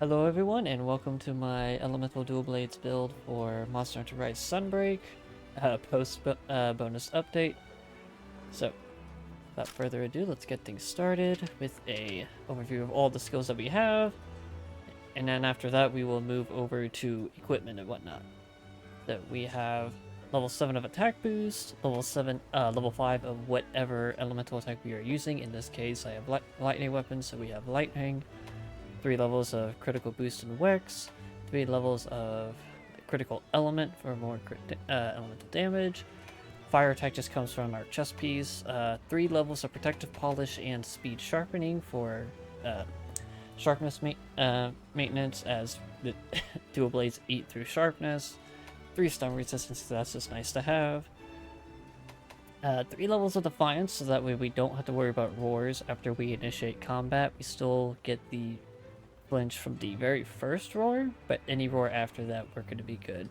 Hello everyone and welcome to my Elemental Dual Blades build for Monster Hunter Rise Sunbreak bonus update. So without further ado, let's get things started with a overview of all the skills that we have, and then after that we will move over to equipment and whatnot. So we have level 7 of attack boost, level 5 of whatever elemental attack we are using. In this case I have lightning weapons, so we have lightning. 3 levels of critical boost and Wex, 3 levels of critical element for more elemental damage. Fire attack just comes from our chest piece. 3 levels of protective polish and speed sharpening for sharpness maintenance, as the dual blades eat through sharpness. 3 stun resistance, so that's just nice to have. 3 levels of defiance, so that way we don't have to worry about roars after we initiate combat. We still get the flinch from the very first roar, but any roar after that we're going to be good.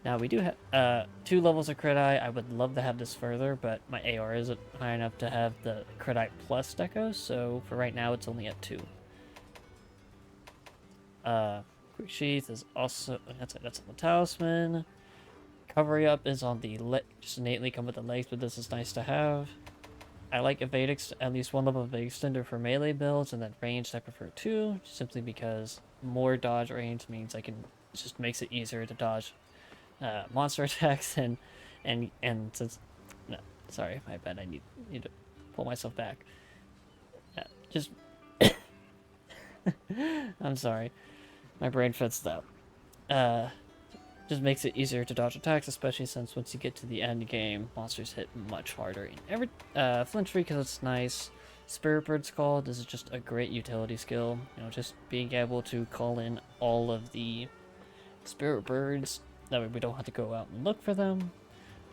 Now we do have 2 levels of crit eye. I would love to have this further, but my AR isn't high enough to have the crit eye plus deco, so for right now it's only at 2. Quick sheath is also that's on the talisman. Recovery up is on the just innately come with the legs, but this is nice to have. I like at least 1 level of evade extender for melee builds, and then ranged I prefer 2, simply because more dodge range means it just makes it easier to dodge monster attacks and since no, sorry, my bad, I need to pull myself back. Just I'm sorry, my brain fits out. Just makes it easier to dodge attacks, especially since once you get to the end game, monsters hit much harder. And every flinch free because it's nice. Spirit Bird's Call, this is just a great utility skill. You know, just being able to call in all of the spirit birds, that way we don't have to go out and look for them.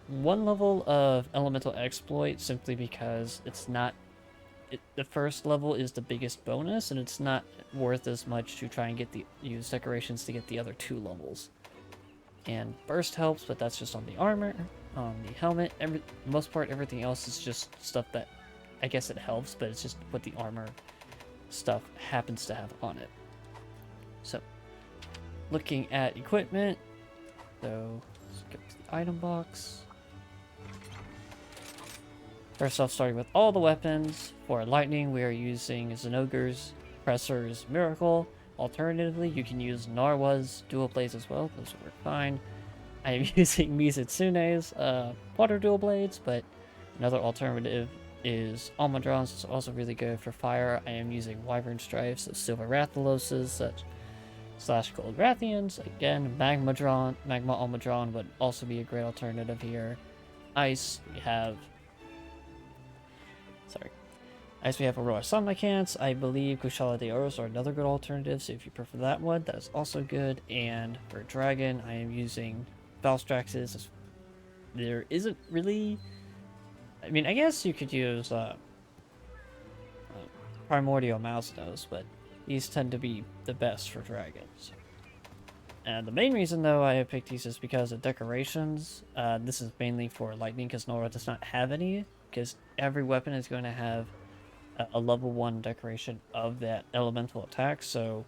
1 level of elemental exploit, simply because it's not. The first level is the biggest bonus, and it's not worth as much to try and use decorations to get the other 2 levels. And burst helps, but that's just on the armor, on the helmet. Most part, everything else is just stuff that I guess it helps, but it's just what the armor stuff happens to have on it. So, looking at equipment, so let's go to the item box. First off, starting with all the weapons. For lightning, we are using Zenogre's Presser's Miracle. Alternatively, you can use Narwa's dual blades as well. Those work fine. I am using Mizutsune's water dual blades, but another alternative is Almudron's. It's also really good for fire. I am using Wyvern Stripes, so Silver Rathaloses, / Gold Rathians. Again, Magma Almudron would also be a great alternative here. Ice, we have Aurora Somnicants. I believe Kushala de Oros are another good alternative, so if you prefer that one, that is also good. And for Dragon, I am using Valstrax's. There isn't really... I mean, I guess you could use Primordial Mouse Nose, but these tend to be the best for dragons. And the main reason, though, I have picked these is because of decorations. This is mainly for lightning, because Nora does not have any, because every weapon is going to have a level 1 decoration of that elemental attack. So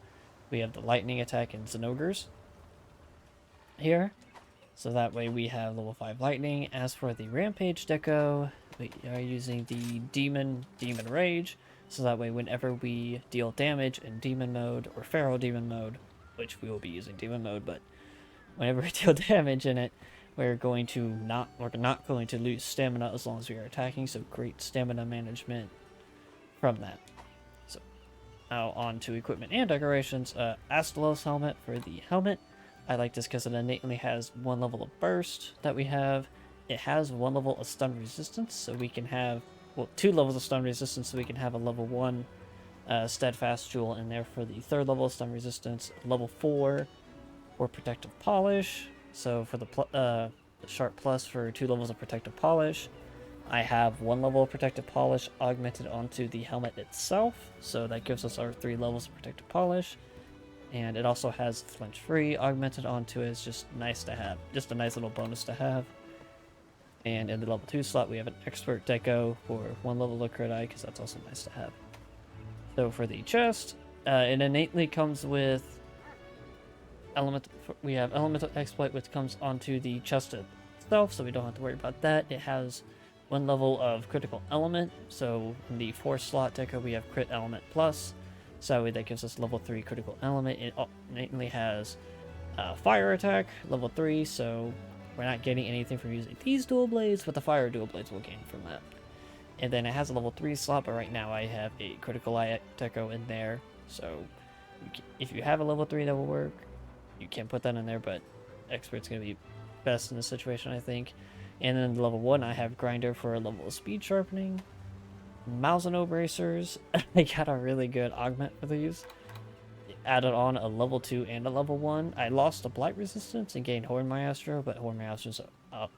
we have the lightning attack in Zenogre's here, so that way we have level 5 lightning. As for the rampage deco, we are using the demon rage, so that way whenever we deal damage in demon mode or feral demon mode, which we will be using demon mode, but whenever we deal damage in it, we're not going to lose stamina as long as we are attacking. So great stamina management from that. So now on to equipment and decorations. Astalos helmet for the helmet. I like this because it innately has 1 level of burst that we have. It has 1 level of stun resistance, so we can have 2 levels of stun resistance, so we can have a level 1 steadfast jewel in there for the 3rd level of stun resistance. Level 4 for protective polish. So for the sharp plus for 2 levels of protective polish. I have 1 level of protective polish augmented onto the helmet itself, so that gives us our 3 levels of protective polish. And it also has flinch free augmented onto it. It's just nice to have, just a nice little bonus to have. And in the level 2 slot, we have an expert deco for 1 level of crit eye, because that's also nice to have. So for the chest, It innately comes with we have elemental exploit, which comes onto the chest itself, so we don't have to worry about that. It has one level of critical element, so in the 4-slot deco we have crit element plus, so that gives us level 3 critical element. It innately has fire attack level 3, so we're not getting anything from using these dual blades, but the fire dual blades will gain from that. And then it has a level 3 slot, but right now I have a critical eye deco in there, so if you have a level 3 that will work, you can put that in there, but expert's going to be best in this situation, I think. And then level 1, I have grinder for a level of speed sharpening. Mousino bracers, I got a really good augment for these. Added on a level 2 and a level 1. I lost a blight resistance and gained Horn Maestro, but Horn Maestro's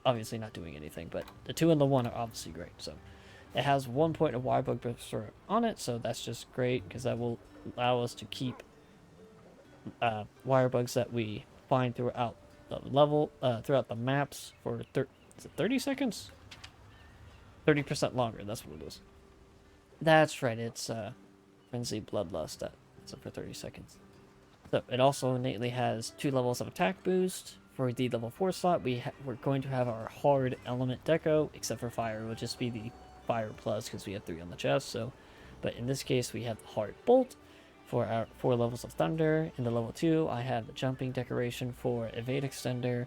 obviously not doing anything, but the 2 and the 1 are obviously great. So it has 1 point of Wirebug Berserker on it, so that's just great because that will allow us to keep wirebugs that we find throughout the level, throughout the maps for is it 30 seconds? 30% longer, that's what it is. That's right, it's Frenzy Bloodlust, so for 30 seconds. So it also innately has 2 levels of attack boost. For the level 4 slot, we're going to have our hard element deco, except for fire, it will just be the fire plus because we have 3 on the chest. So, but in this case, we have the hard bolt for our 4 levels of thunder. In the level 2, I have the jumping decoration for evade extender.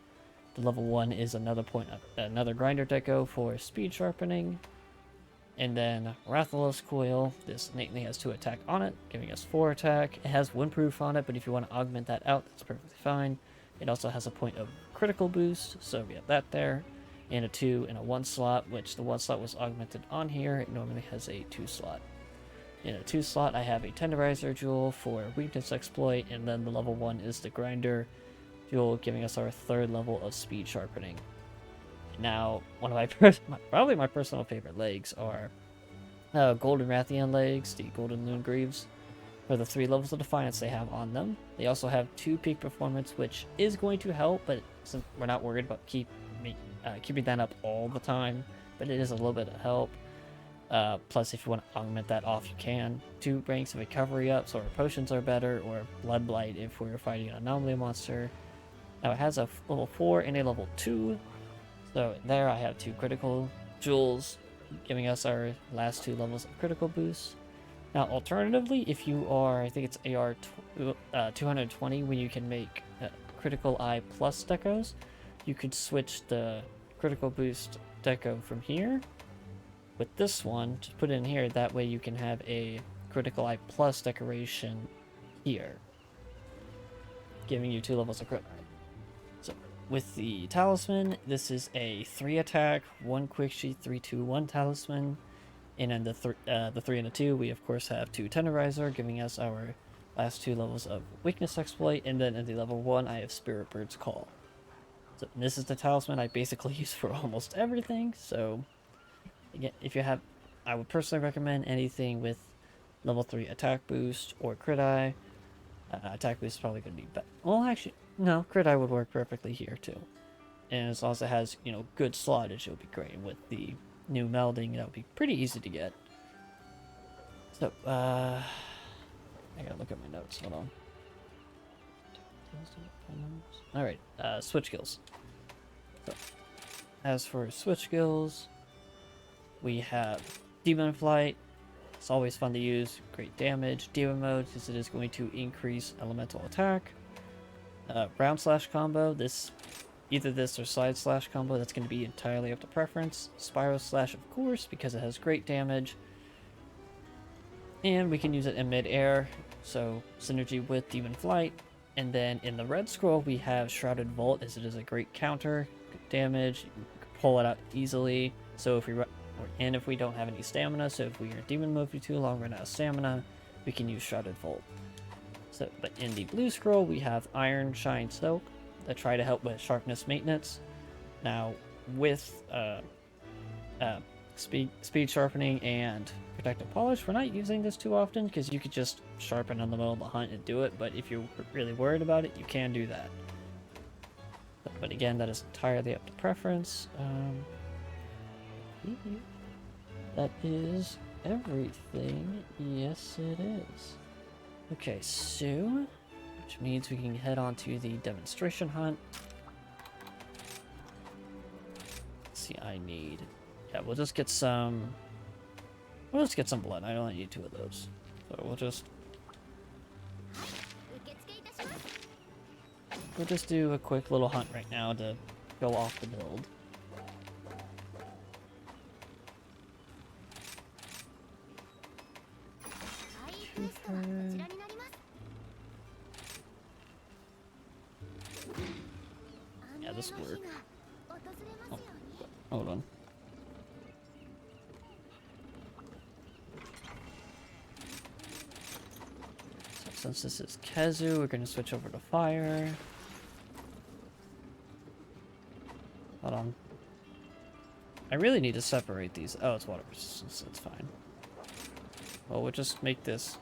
The level 1 is another grinder deco for speed sharpening. And then Rathalos Coil, this innately has 2 attack on it, giving us 4 attack. It has windproof on it, but if you want to augment that out, that's perfectly fine. It also has a point of critical boost, so we have that there. And a 2 and a 1 slot, which the 1 slot was augmented on here. It normally has a 2 slot. In a 2 slot, I have a Tenderizer Jewel for weakness exploit, and then the level 1 is the grinder jewel, giving us our 3rd level of speed sharpening. Now, one of my probably my personal favorite legs are Golden Rathian legs, the Golden Loon Greaves, for the 3 levels of Defiance they have on them. They also have 2 peak performance, which is going to help, but we're not worried about keeping that up all the time, but it is a little bit of help. Plus, if you want to augment that off, you can. 2 ranks of recovery up, so our potions are better, or Blood Blight if we're fighting an anomaly monster. Now, it has a level 4 and a level 2. So there I have 2 critical jewels, giving us our last 2 levels of critical boost. Now, alternatively, if you are, I think it's AR 220, when you can make critical eye plus decos, you could switch the critical boost deco from here with this one, just put it in here, that way you can have a critical eye plus decoration here, giving you 2 levels of crit. So with the talisman, this is a 3 attack, 1 quick sheet, 3-2-1 talisman. And then the 3 and the 2, we of course have 2 Tenderizer, giving us our last 2 levels of weakness exploit. And then in the level 1, I have Spirit Bird's Call. So this is the talisman I basically use for almost everything. So again, if you have, I would personally recommend anything with level 3 attack boost or crit eye. Attack boost is probably going to be better. Well, actually, no, crit eye would work perfectly here too. And as long as it has, good slottage, it would be great. And with the new melding, that would be pretty easy to get. So, I gotta look at my notes. Hold on. Alright, switch skills. So, as for switch skills, we have Demon Flight. It's always fun to use, great damage. Demon Mode, because it is going to increase elemental attack. Round slash combo, either this or side slash combo, that's going to be entirely up to preference. Spiral slash, of course, because it has great damage. And we can use it in mid-air, so synergy with Demon Flight. And then in the red scroll, we have Shrouded Vault, as it is a great counter, good damage, you can pull it out easily. So if we don't have any stamina, so if we are demon mode for too long, run out of stamina, we can use Shrouded Vault. So, but in the blue scroll, we have Iron Shine Silk that try to help with sharpness maintenance. Now, with speed sharpening and protective polish, we're not using this too often because you could just sharpen in the middle of the hunt and do it. But if you're really worried about it, you can do that. But again, that is entirely up to preference. That is everything. Yes, it is. Okay, so, which means we can head on to the demonstration hunt. Let's see, I need, yeah, we'll just get some blood. I only need 2 of those. So we'll just do a quick little hunt right now to go off the build. Yeah, this will work. Oh, hold on. So since this is Kezu, we're going to switch over to fire. Hold on. I really need to separate these. Oh, it's water resistance. That's fine. Well, we'll just make this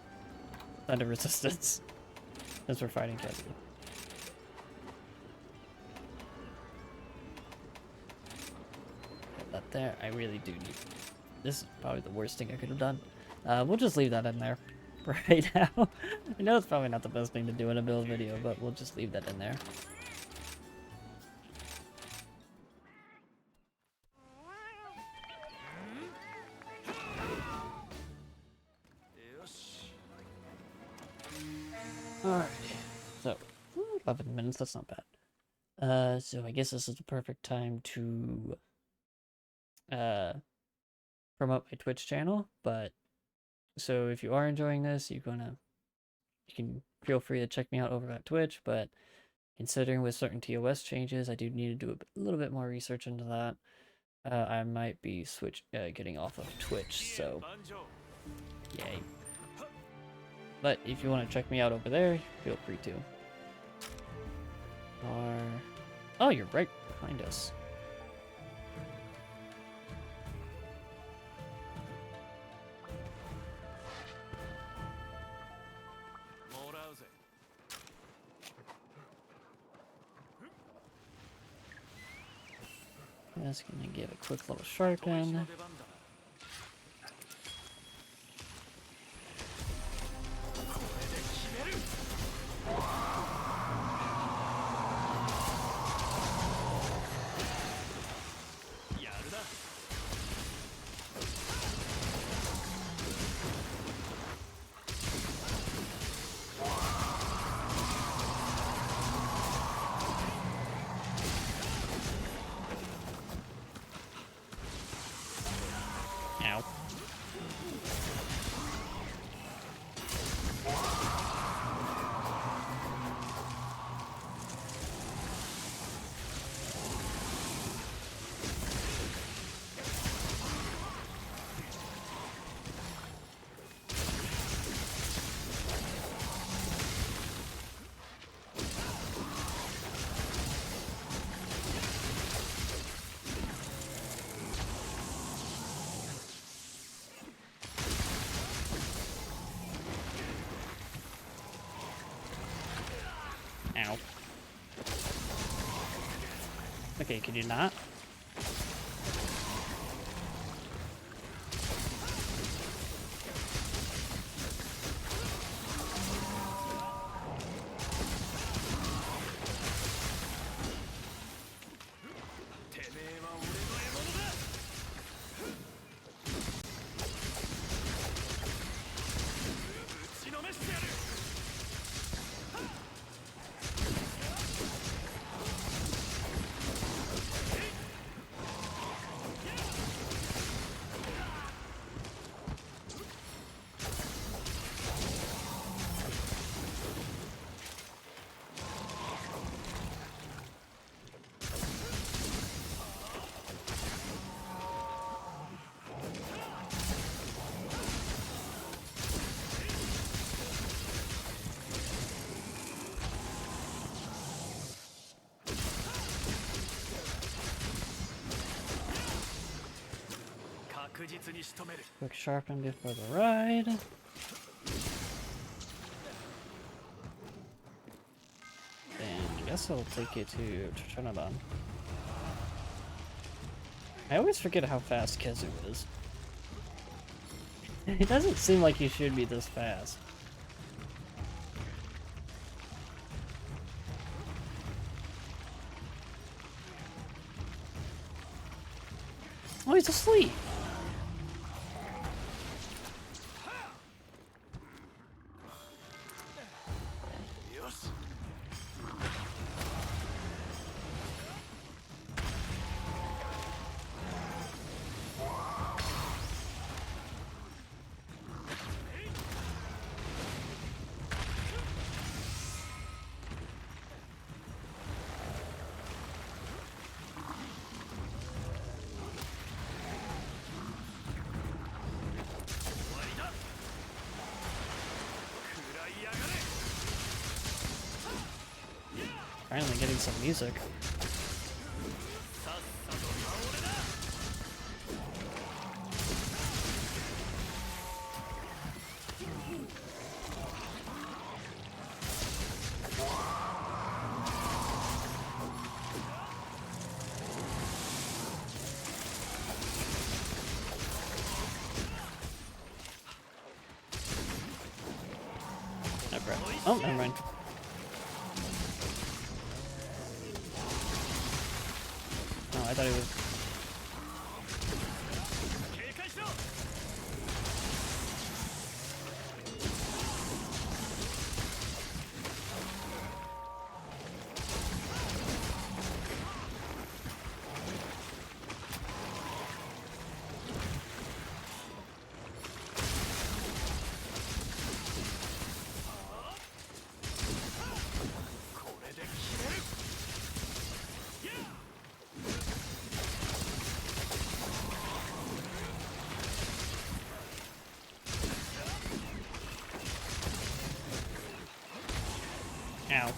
thunder resistance since we're fighting Kezu. Put that there. I really do need... This is probably the worst thing I could have done. We'll just leave that in there right now. I know it's probably not the best thing to do in a build video, but we'll just leave that in there. Alright, so 11 minutes, that's not bad. So I guess this is the perfect time to promote my Twitch channel, but so if you are enjoying this, you can feel free to check me out over at Twitch, but considering with certain TOS changes, I do need to do a little bit more research into that. I might be getting off of Twitch, so yay. But if you want to check me out over there, feel free to. Oh, you're right behind us. Just gonna give a quick little sharpen. Ow. Ow. Okay, can you not? Quick sharpen before the ride. And I guess I'll take you to Trinidad. I always forget how fast Kezu is. It doesn't seem like he should be this fast. Oh, he's asleep. Finally getting some music. Oh, never mind. Oh, I thought he was... Ow.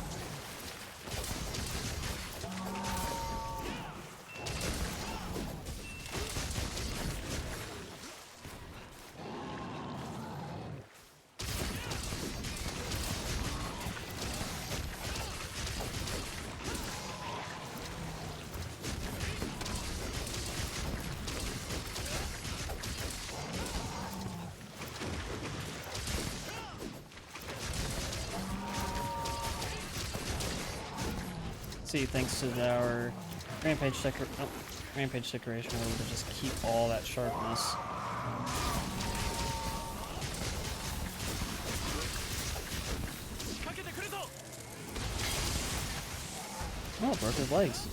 See, thanks to our rampage decoration, we're able to just keep all that sharpness. Oh, broke his legs.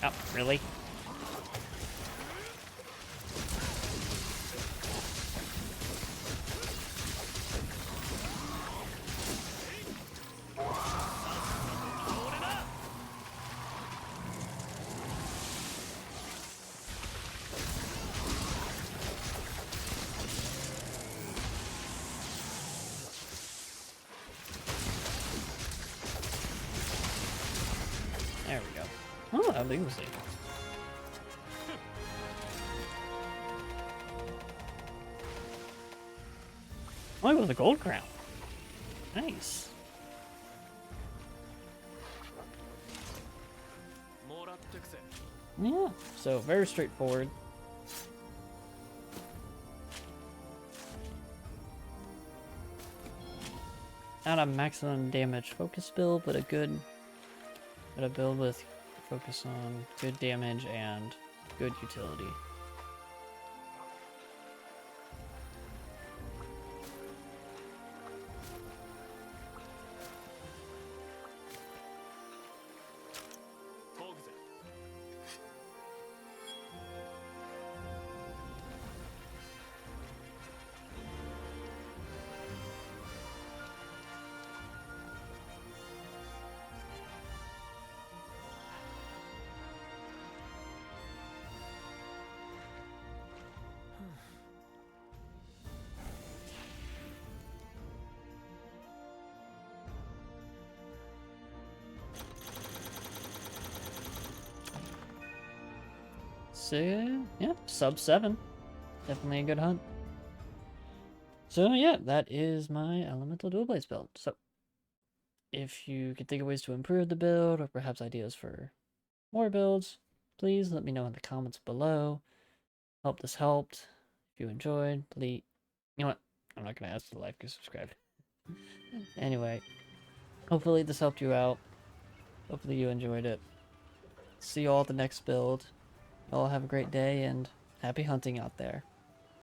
Oh, really? There we go. Oh, that thing was safe. Oh, it was a gold crown. Nice. Yeah, so very straightforward. Not a maximum damage focus build, but a build with focus on good damage and good utility. So, yeah, sub 7. Definitely a good hunt. So, yeah, that is my Elemental Dual Blades build. So, if you can think of ways to improve the build, or perhaps ideas for more builds, please let me know in the comments below. Hope this helped. If you enjoyed, please... You know what? I'm not going to ask to like or subscribe. Anyway, hopefully this helped you out. Hopefully you enjoyed it. See you all at the next build. Y'all have a great day and happy hunting out there.